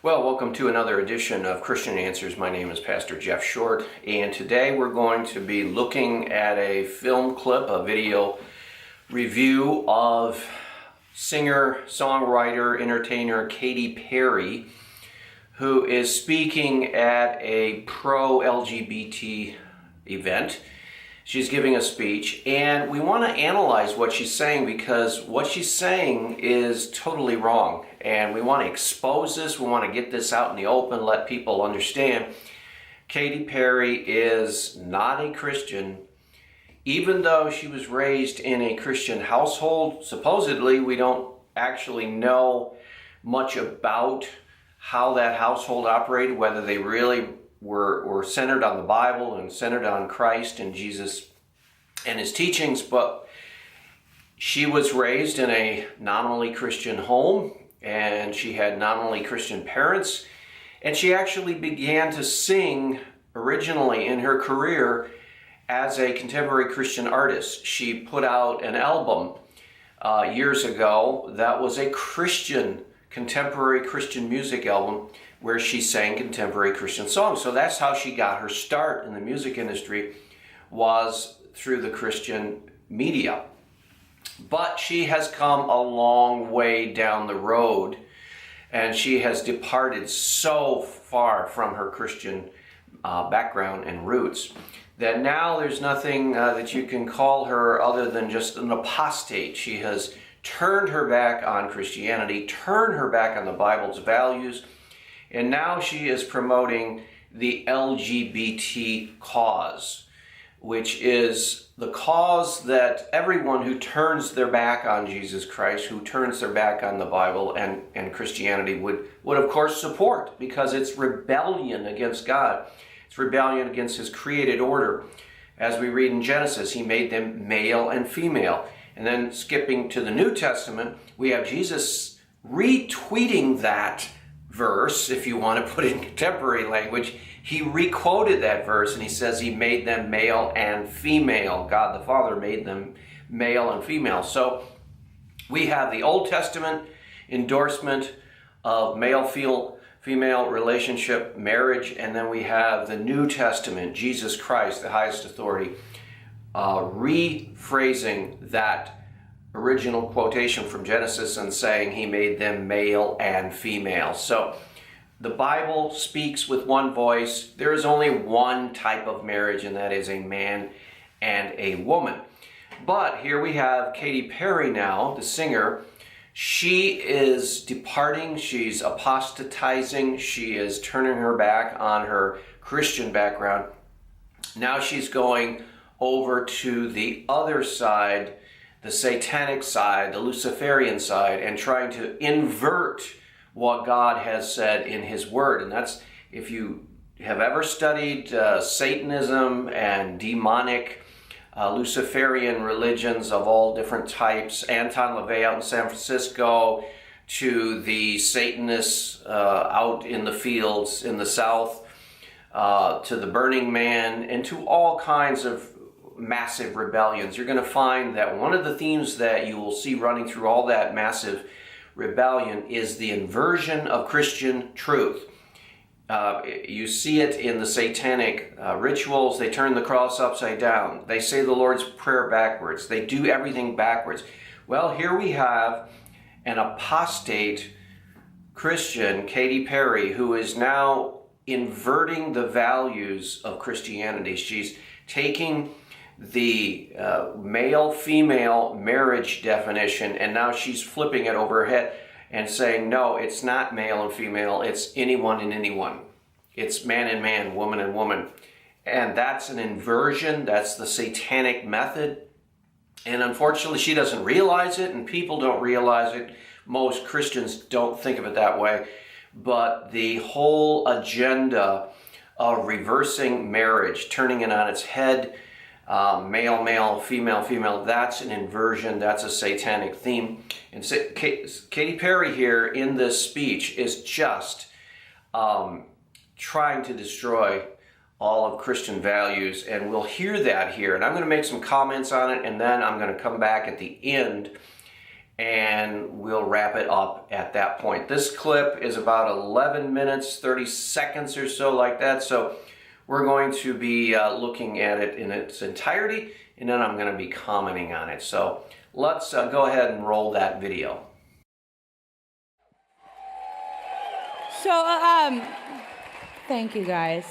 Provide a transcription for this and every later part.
Well, welcome to another edition of Christian Answers. My name is Pastor Jeff Short, and today we're going to be looking at a film clip, a video review of singer, songwriter, entertainer Katy Perry, who is speaking at a pro-LGBT event. She's giving a speech, and we want to analyze what she's saying because what she's saying is totally wrong. And we want to expose this. We want to get this out in the open, let people understand. Katy Perry is not a Christian. Even though she was raised in a Christian household, supposedly we don't actually know much about how that household operated, whether they really were centered on the Bible and centered on Christ and Jesus and his teachings, but she was raised in a nominally Christian home, and she had nominally Christian parents, and she actually began to sing originally in her career as a contemporary Christian artist. She put out an album years ago that was a Christian, contemporary Christian music album where she sang contemporary Christian songs. So that's how she got her start in the music industry, was through the Christian media. But she has come a long way down the road, and she has departed so far from her Christian background and roots that now there's nothing that you can call her other than just an apostate. She has turned her back on Christianity, turned her back on the Bible's values, and now she is promoting the LGBT cause, which is the cause that everyone who turns their back on Jesus Christ, who turns their back on the Bible and Christianity would of course support, because it's rebellion against God. It's rebellion against his created order. As we read in Genesis, he made them male and female. And then skipping to the New Testament, we have Jesus retweeting that verse, if you want to put it in contemporary language. He requoted that verse, and he says he made them male and female. God the Father made them male and female. So we have the Old Testament endorsement of male-female relationship, marriage, and then we have the New Testament, Jesus Christ, the highest authority, rephrasing that original quotation from Genesis and saying he made them male and female. So the Bible speaks with one voice. There is only one type of marriage, and that is a man and a woman. But here we have Katy Perry now, the singer. She is departing. She's apostatizing. She is turning her back on her Christian background. Now she's going over to the other side, the satanic side, the Luciferian side, and trying to invert what God has said in his word. And that's, if you have ever studied Satanism and demonic Luciferian religions of all different types, Anton LaVey out in San Francisco, to the Satanists out in the fields in the South, to the Burning Man, and to all kinds of massive rebellions, you're going to find that one of the themes that you will see running through all that massive rebellion is the inversion of Christian truth. You see it in the satanic rituals. They turn the cross upside down. They say the Lord's Prayer backwards. They do everything backwards. Well, here we have an apostate Christian, Katy Perry, who is now inverting the values of Christianity. She's taking the male-female marriage definition, and now she's flipping it over her head and saying, no, it's not male and female, it's anyone and anyone. It's man and man, woman and woman. And that's an inversion. That's the satanic method. And unfortunately, she doesn't realize it, and people don't realize it. Most Christians don't think of it that way. But the whole agenda of reversing marriage, turning it on its head, male, male, female, female, that's an inversion, that's a satanic theme. And Katy Perry here in this speech is just trying to destroy all of Christian values, and we'll hear that here. And I'm going to make some comments on it, and then I'm going to come back at the end and we'll wrap it up at that point. This clip is about 11 minutes, 30 seconds or so, like that. So we're going to be looking at it in its entirety, and then I'm going to be commenting on it. So let's go ahead and roll that video. So, thank you guys.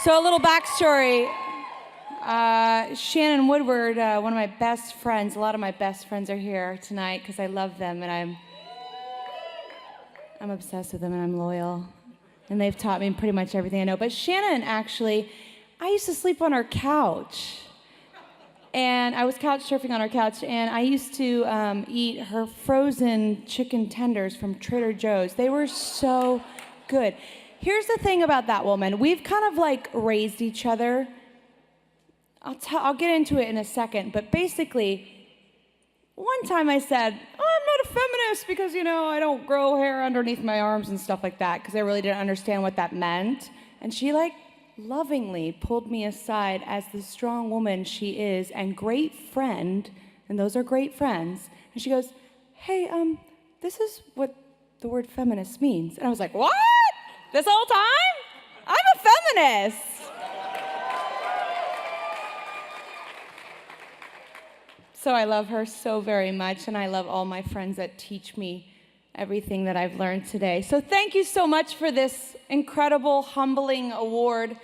So a little backstory. Shannon Woodward, one of my best friends, a lot of my best friends are here tonight because I love them and I'm obsessed with them and I'm loyal. And they've taught me pretty much everything I know. But Shannon, actually, I used to sleep on her couch. And I was couch surfing on her couch, and I used to eat her frozen chicken tenders from Trader Joe's. They were so good. Here's the thing about that woman. We've kind of like raised each other. I'll get into it in a second, but basically, one time I said, oh, I'm not a feminist because, I don't grow hair underneath my arms and stuff like that because I really didn't understand what that meant. And she lovingly pulled me aside as the strong woman she is and great friend, and those are great friends. And she goes, hey, this is what the word feminist means. And I was like, what? This whole time? I'm a feminist. So I love her so very much, and I love all my friends that teach me everything that I've learned today. So thank you so much for this incredible, humbling award.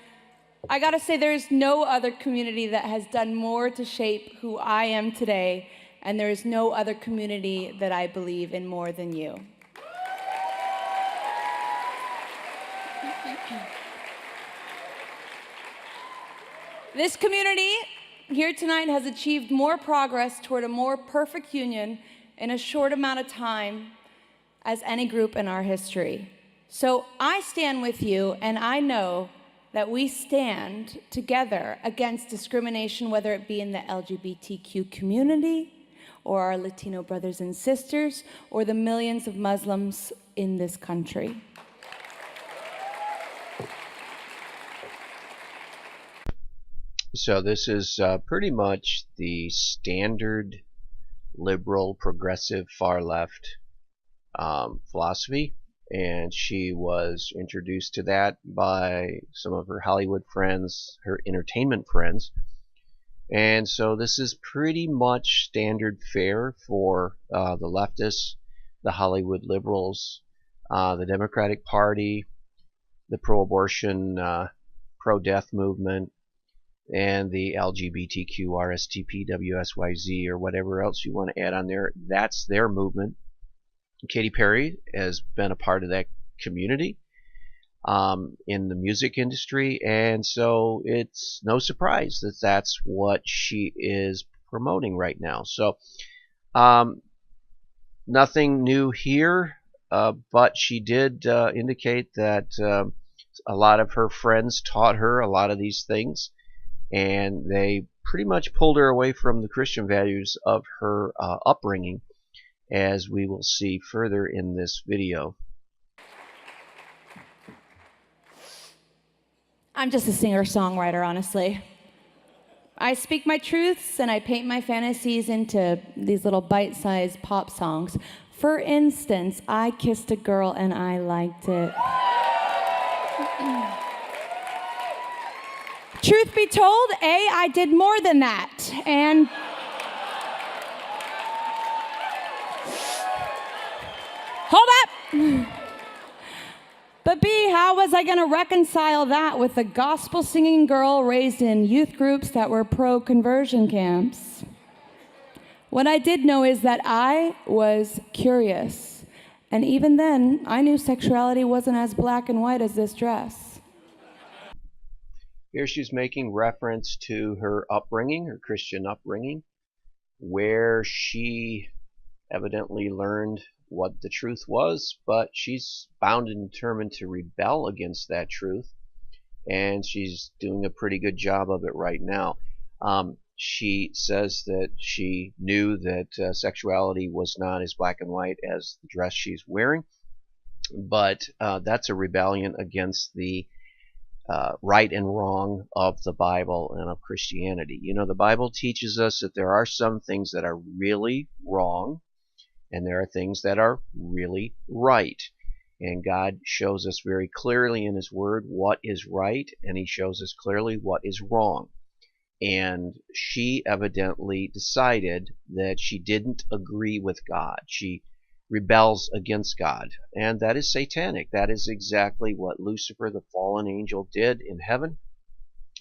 I gotta say, there's no other community that has done more to shape who I am today, and there is no other community that I believe in more than you. This community here tonight has achieved more progress toward a more perfect union in a short amount of time as any group in our history. So I stand with you, and I know that we stand together against discrimination, whether it be in the LGBTQ community, or our Latino brothers and sisters, or the millions of Muslims in this country. So this is pretty much the standard liberal, progressive, far-left philosophy. And she was introduced to that by some of her Hollywood friends, her entertainment friends. And so this is pretty much standard fare for the leftists, the Hollywood liberals, the Democratic Party, the pro-abortion, pro-death movement, and the LGBTQ, RSTP, WSYZ, or whatever else you want to add on there. That's their movement. Katy Perry has been a part of that community in the music industry, and so it's no surprise that that's what she is promoting right now. So nothing new here, but she did indicate that a lot of her friends taught her a lot of these things, and they pretty much pulled her away from the Christian values of her upbringing, as we will see further in this video. I'm just a singer-songwriter, honestly. I speak my truths and I paint my fantasies into these little bite-sized pop songs. For instance, I kissed a girl and I liked it. Truth be told, I did more than that. And hold up! But B, how was I going to reconcile that with a gospel-singing girl raised in youth groups that were pro-conversion camps? What I did know is that I was curious. And even then, I knew sexuality wasn't as black and white as this dress. Here she's making reference to her upbringing, her Christian upbringing, where she evidently learned what the truth was, but she's bound and determined to rebel against that truth, and she's doing a pretty good job of it right now. She says that she knew that sexuality was not as black and white as the dress she's wearing, but that's a rebellion against the right and wrong of the Bible and of Christianity. You know, the Bible teaches us that there are some things that are really wrong, and there are things that are really right. And God shows us very clearly in His Word what is right, and He shows us clearly what is wrong. And she evidently decided that she didn't agree with God. She rebels against God, and that is satanic. That is exactly what Lucifer, the fallen angel, did in heaven.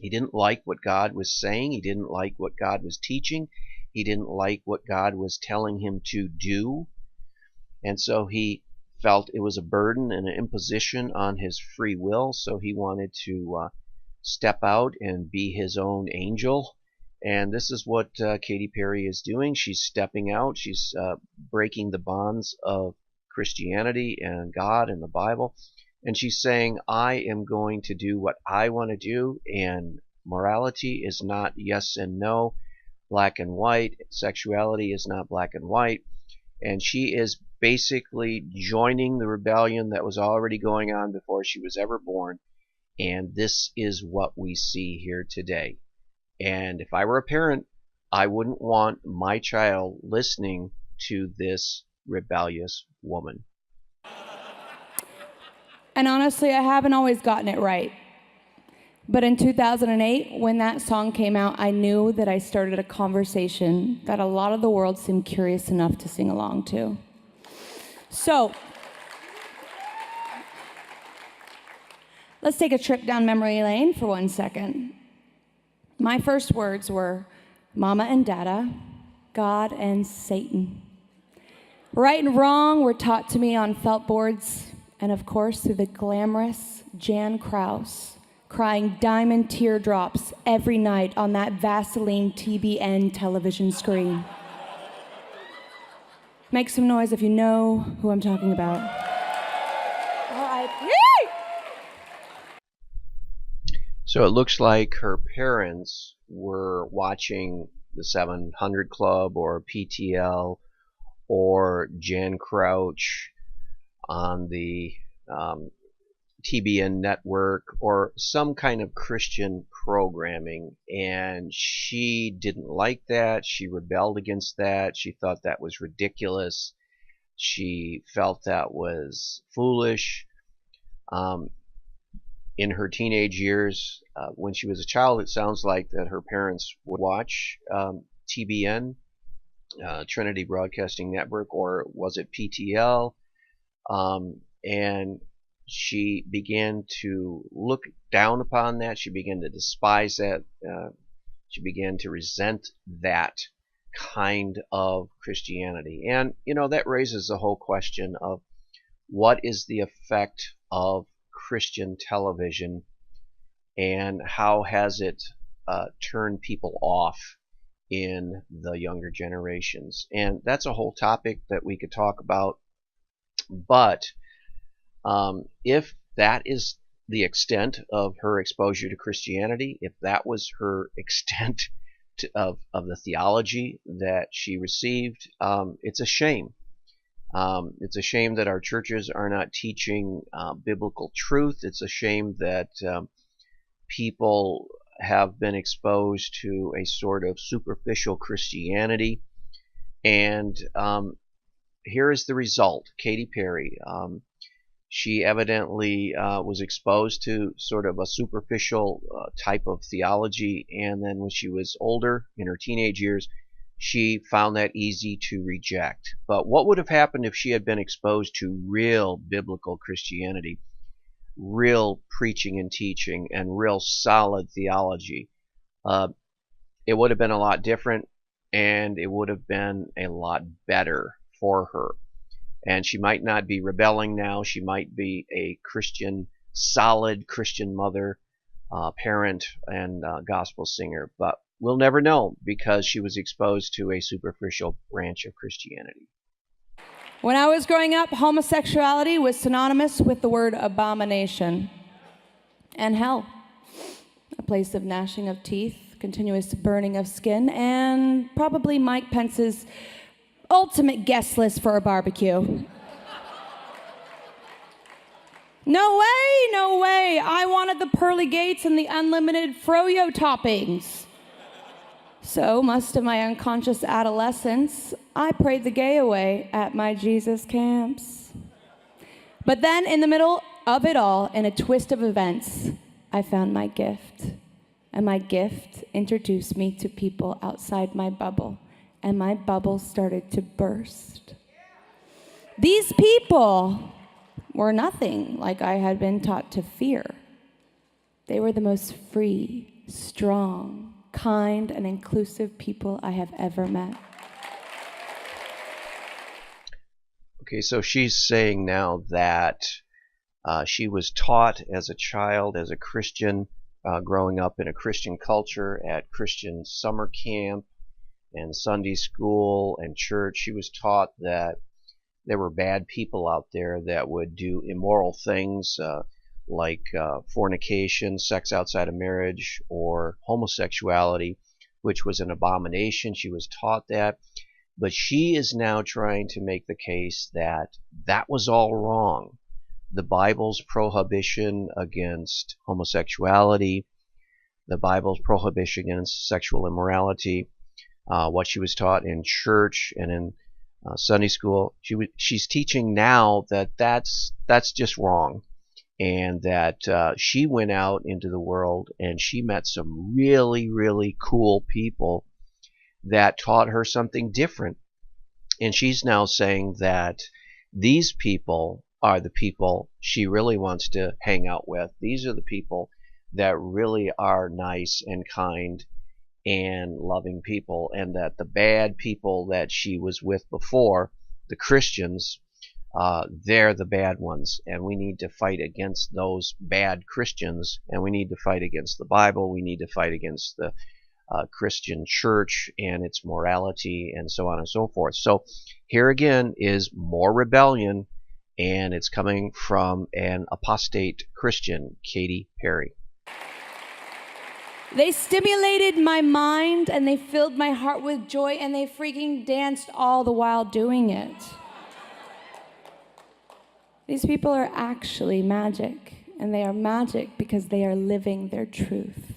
He didn't like what God was saying. He didn't like what God was teaching. He didn't like what God was telling him to do. And so he felt it was a burden and an imposition on his free will, so he wanted to step out and be his own angel. And this is what Katy Perry is doing. She's stepping out. She's breaking the bonds of Christianity and God and the Bible. And she's saying, I am going to do what I want to do, and morality is not yes and no, black and white. Sexuality is not black and white. And she is basically joining the rebellion that was already going on before she was ever born. And this is what we see here today. And if I were a parent, I wouldn't want my child listening to this rebellious woman. And honestly, I haven't always gotten it right. But in 2008, when that song came out, I knew that I started a conversation that a lot of the world seemed curious enough to sing along to. So, let's take a trip down memory lane for 1 second. My first words were Mama and Dada, God and Satan. Right and wrong were taught to me on felt boards, and of course through the glamorous Jan Kraus, crying diamond teardrops every night on that Vaseline TBN television screen. Make some noise if you know who I'm talking about. R.I.P. So it looks like her parents were watching the 700 Club or PTL or Jan Crouch on the TBN network or some kind of Christian programming, and she didn't like that. She rebelled against that. She thought that was ridiculous. She felt that was foolish. In her teenage years, when she was a child, it sounds like that her parents would watch TBN, Trinity Broadcasting Network, or was it PTL? And she began to look down upon that. She began to despise that. She began to resent that kind of Christianity. And, you know, that raises the whole question of what is the effect of Christian television, and how has it turned people off in the younger generations. And that's a whole topic that we could talk about. But if that is the extent of her exposure to Christianity, if that was her extent of the theology that she received, it's a shame. It's a shame that our churches are not teaching biblical truth. It's a shame that people have been exposed to a sort of superficial Christianity. And here is the result. Katy Perry, she evidently was exposed to sort of a superficial type of theology, and then when she was older, in her teenage years, she found that easy to reject. But what would have happened if she had been exposed to real biblical Christianity, real preaching and teaching, and real solid theology? It would have been a lot different, and it would have been a lot better for her. And she might not be rebelling now. She might be a Christian, solid Christian mother, parent, and gospel singer. But we'll never know, because she was exposed to a superficial branch of Christianity. When I was growing up, homosexuality was synonymous with the word abomination and hell. A place of gnashing of teeth, continuous burning of skin, and probably Mike Pence's ultimate guest list for a barbecue. No way, no way. I wanted the pearly gates and the unlimited froyo toppings. So, most of my unconscious adolescence, I prayed the gay away at my Jesus camps. But then, in the middle of it all, in a twist of events, I found my gift. And my gift introduced me to people outside my bubble. And my bubble started to burst. These people were nothing like I had been taught to fear. They were the most free, strong, kind, and inclusive people I have ever met. Okay, so she's saying now that she was taught as a child, as a Christian, growing up in a Christian culture at Christian summer camp and Sunday school and church. She was taught that there were bad people out there that would do immoral things like fornication, sex outside of marriage, or homosexuality, which was an abomination. She was taught that. But she is now trying to make the case that that was all wrong. The Bible's prohibition against homosexuality, the Bible's prohibition against sexual immorality, what she was taught in church and in Sunday school, she's teaching now that that's just wrong, and that she went out into the world and she met some really, really cool people that taught her something different. And she's now saying that these people are the people she really wants to hang out with. These are the people that really are nice and kind and loving people, and that the bad people that she was with before, the Christians, they're the bad ones, and we need to fight against those bad Christians, and we need to fight against the Bible. We need to fight against the Christian church and its morality, and so on and so forth. So here again is more rebellion, and it's coming from an apostate Christian, Katy Perry. They stimulated my mind and they filled my heart with joy, and they freaking danced all the while doing it. These people are actually magic, and they are magic because they are living their truth.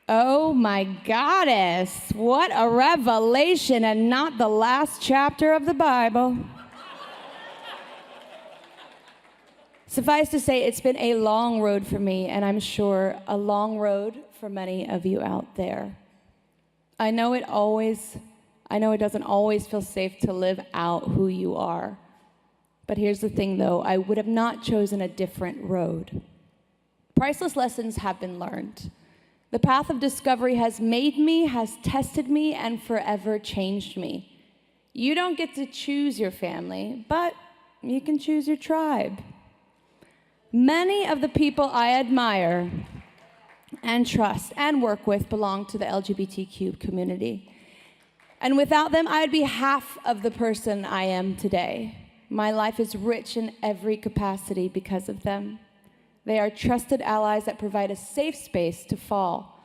Oh my goddess, what a revelation, and not the last chapter of the Bible. Suffice to say, it's been a long road for me, and I'm sure a long road for many of you out there. I know it doesn't always feel safe to live out who you are. But here's the thing, though. I would have not chosen a different road. Priceless lessons have been learned. The path of discovery has made me, has tested me, and forever changed me. You don't get to choose your family, but you can choose your tribe. Many of the people I admire and trust and work with belong to the LGBTQ community. And without them, I would be half of the person I am today. My life is rich in every capacity because of them. They are trusted allies that provide a safe space to fall,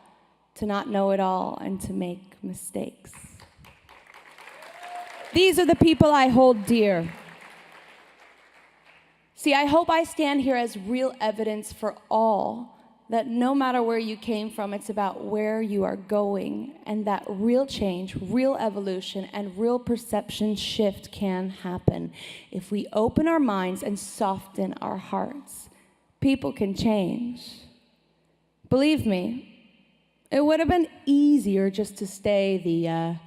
to not know it all, and to make mistakes. These are the people I hold dear. See, I hope I stand here as real evidence for all that no matter where you came from, it's about where you are going, and that real change, real evolution, and real perception shift can happen if we open our minds and soften our hearts. People can change. Believe me, it would have been easier just to stay the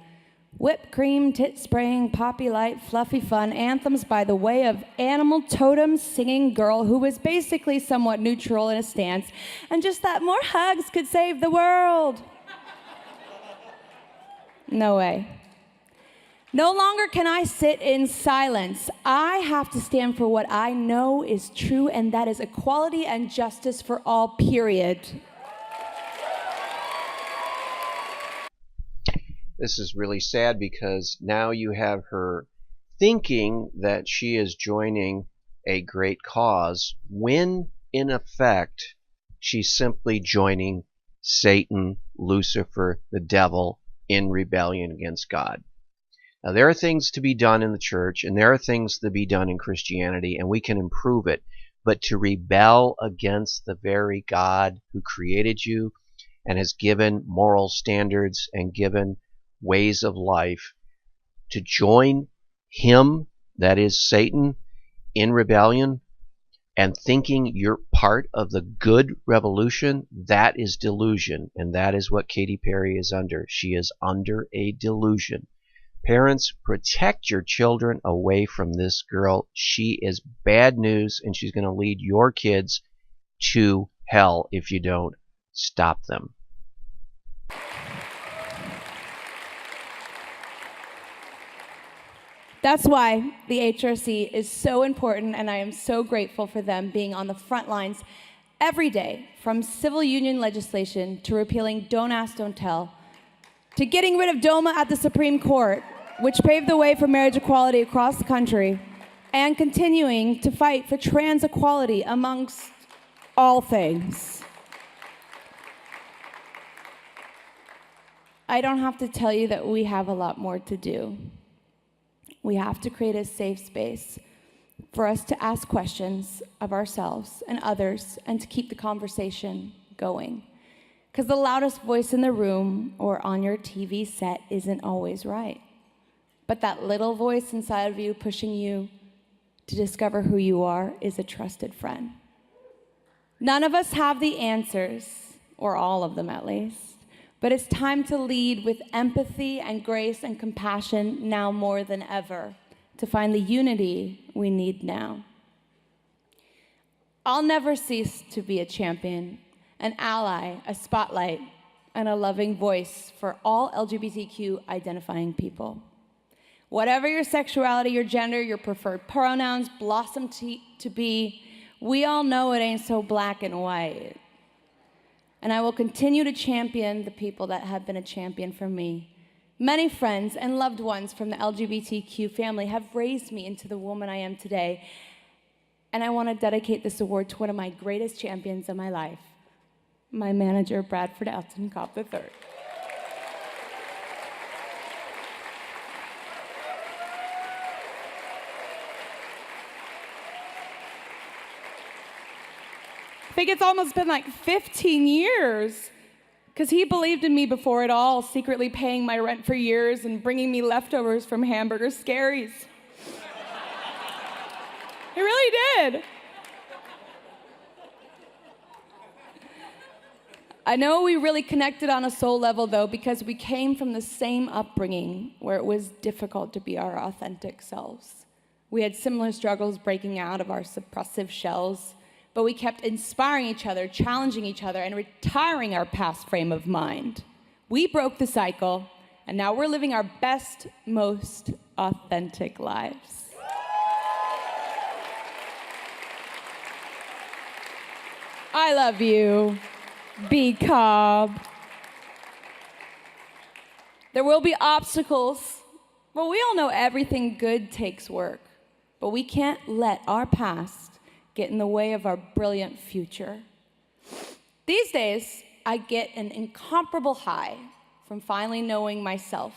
whipped cream, tit-spraying, poppy light, fluffy fun anthems by the way of animal totem singing girl who was basically somewhat neutral in a stance, and just that more hugs could save the world. No way. No longer can I sit in silence. I have to stand for what I know is true, and that is equality and justice for all, period. This is really sad because now you have her thinking that she is joining a great cause when, in effect, she's simply joining Satan, Lucifer, the devil, in rebellion against God. Now, there are things to be done in the church, and there are things to be done in Christianity, and we can improve it. but to rebel against the very God who created you and has given moral standards and given ways of life, to join him, that is Satan, in rebellion and thinking you're part of the good revolution, that is delusion, and that is what Katy Perry is under. She is under a delusion. Parents, protect your children away from this girl. She is bad news, and she's going to lead your kids to hell if you don't stop them. That's why the HRC is so important, and I am so grateful for them being on the front lines every day, from civil union legislation to repealing Don't Ask, Don't Tell, to getting rid of DOMA at the Supreme Court, which paved the way for marriage equality across the country, and continuing to fight for trans equality amongst all things. I don't have to tell you that we have a lot more to do. We have to create a safe space for us to ask questions of ourselves and others and to keep the conversation going. Because the loudest voice in the room or on your TV set isn't always right. But that little voice inside of you pushing you to discover who you are is a trusted friend. None of us have the answers, or all of them at least. But it's time to lead with empathy and grace and compassion now more than ever, to find the unity we need now. I'll never cease to be a champion, an ally, a spotlight, and a loving voice for all LGBTQ identifying people. Whatever your sexuality, your gender, your preferred pronouns blossom to be, we all know it ain't so black and white. And I will continue to champion the people that have been a champion for me. Many friends and loved ones from the LGBTQ family have raised me into the woman I am today. And I want to dedicate this award to one of my greatest champions of my life, my manager, Bradford Elton Cobb III. I think it's almost been like 15 years, because he believed in me before it all, secretly paying my rent for years and bringing me leftovers from Hamburger Scaries. He really did. I know we really connected on a soul level, though, because we came from the same upbringing where it was difficult to be our authentic selves. We had similar struggles breaking out of our suppressive shells, but we kept inspiring each other, challenging each other, and retiring our past frame of mind. We broke the cycle, and now we're living our best, most authentic lives. I love you, B. Cobb. There will be obstacles. Well, we all know everything good takes work, but we can't let our past get in the way of our brilliant future. These days, I get an incomparable high from finally knowing myself,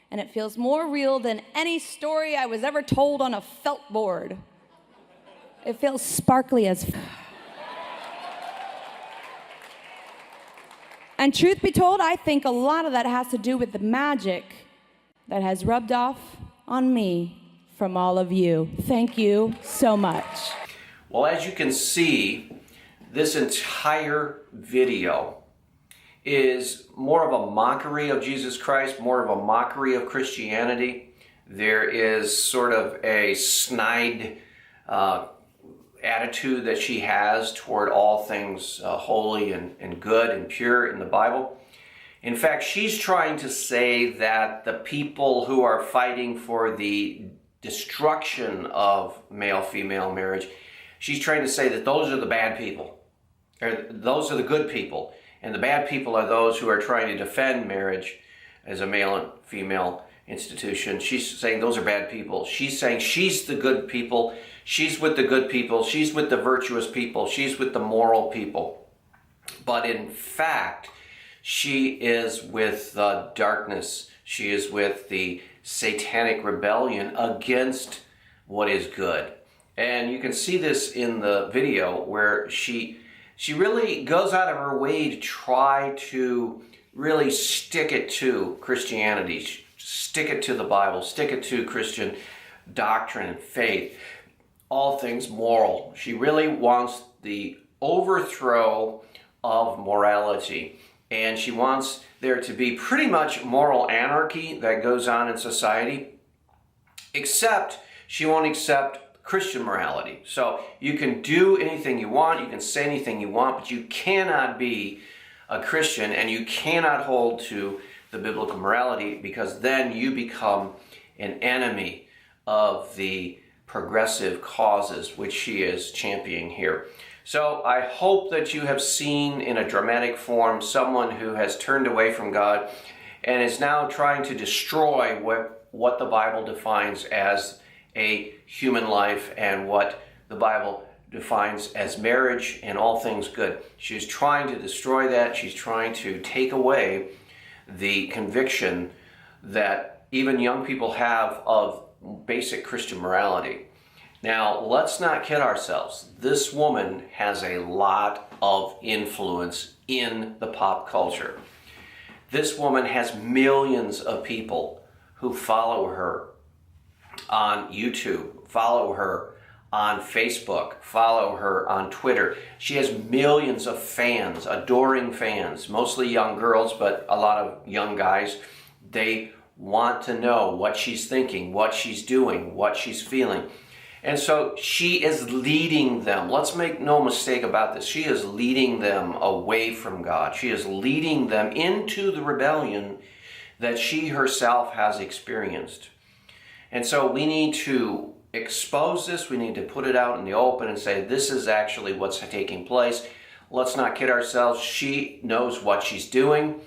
and it feels more real than any story I was ever told on a felt board. It feels sparkly as And truth be told, I think a lot of that has to do with the magic that has rubbed off on me from all of you. Thank you so much. Well, as you can see, this entire video is more of a mockery of Jesus Christ, more of a mockery of Christianity. There is sort of a snide attitude that she has toward all things holy and good and pure in the Bible. In fact, she's trying to say that the people who are fighting for the destruction of male-female marriage, she's trying to say that those are the bad people, or those are the good people, and the bad people are those who are trying to defend marriage as a male and female institution. She's saying those are bad people. She's saying she's the good people. She's with the good people. She's with the virtuous people. She's with the moral people. But in fact, she is with the darkness. She is with the satanic rebellion against what is good. And you can see this in the video where she really goes out of her way to try to really stick it to Christianity, stick it to the Bible, stick it to Christian doctrine and faith, all things moral. She really wants the overthrow of morality, and she wants there to be pretty much moral anarchy that goes on in society, except she won't accept Christian morality. So you can do anything you want, you can say anything you want, but you cannot be a Christian and you cannot hold to the biblical morality, because then you become an enemy of the progressive causes which she is championing here. So I hope that you have seen in a dramatic form someone who has turned away from God and is now trying to destroy what the Bible defines as a human life and what the Bible defines as marriage and all things good. She's trying to destroy that. She's trying to take away the conviction that even young people have of basic Christian morality. Now, let's not kid ourselves. This woman has a lot of influence in the pop culture. This woman has millions of people who follow her on YouTube, follow her on Facebook, follow her on Twitter. She has millions of fans, adoring fans, mostly young girls, but a lot of young guys. They want to know what she's thinking, what she's doing, what she's feeling. And so she is leading them. Let's make no mistake about this. She is leading them away from God. She is leading them into the rebellion that she herself has experienced. And so we need to expose this. We need to put it out in the open and say, this is actually what's taking place. Let's not kid ourselves. She knows what she's doing,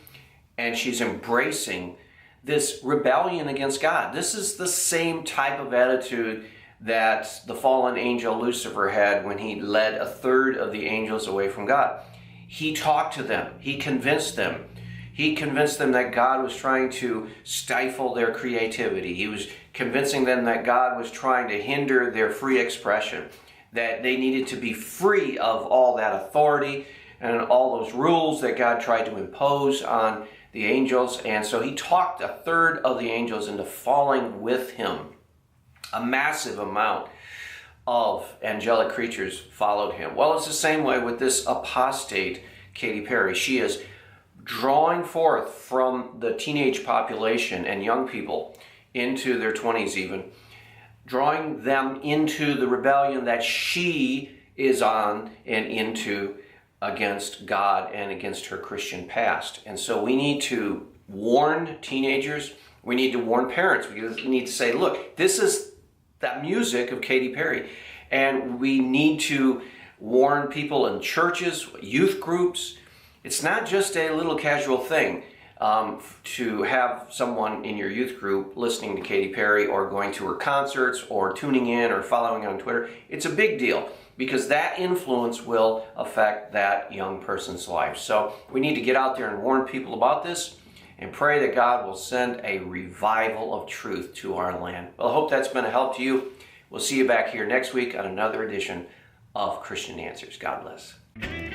and she's embracing this rebellion against God. This is the same type of attitude that the fallen angel Lucifer had when he led a third of the angels away from God. He talked to them. He convinced them. He convinced them that God was trying to stifle their creativity. He was convincing them that God was trying to hinder their free expression, that they needed to be free of all that authority and all those rules that God tried to impose on the angels. And so he talked a third of the angels into falling with him. A massive amount of angelic creatures followed him. Well, it's the same way with this apostate Katy Perry. She is drawing forth from the teenage population and young people into their 20s even, drawing them into the rebellion that she is on and into against God and against her Christian past. And so we need to warn teenagers. We need to warn parents. We need to say, look, this is that music of Katy Perry. And we need to warn people in churches, youth groups. It's not just a little casual thing to have someone in your youth group listening to Katy Perry or going to her concerts or tuning in or following on Twitter. It's a big deal because that influence will affect that young person's life. So we need to get out there and warn people about this and pray that God will send a revival of truth to our land. Well, I hope that's been a help to you. We'll see you back here next week on another edition of Christian Answers. God bless.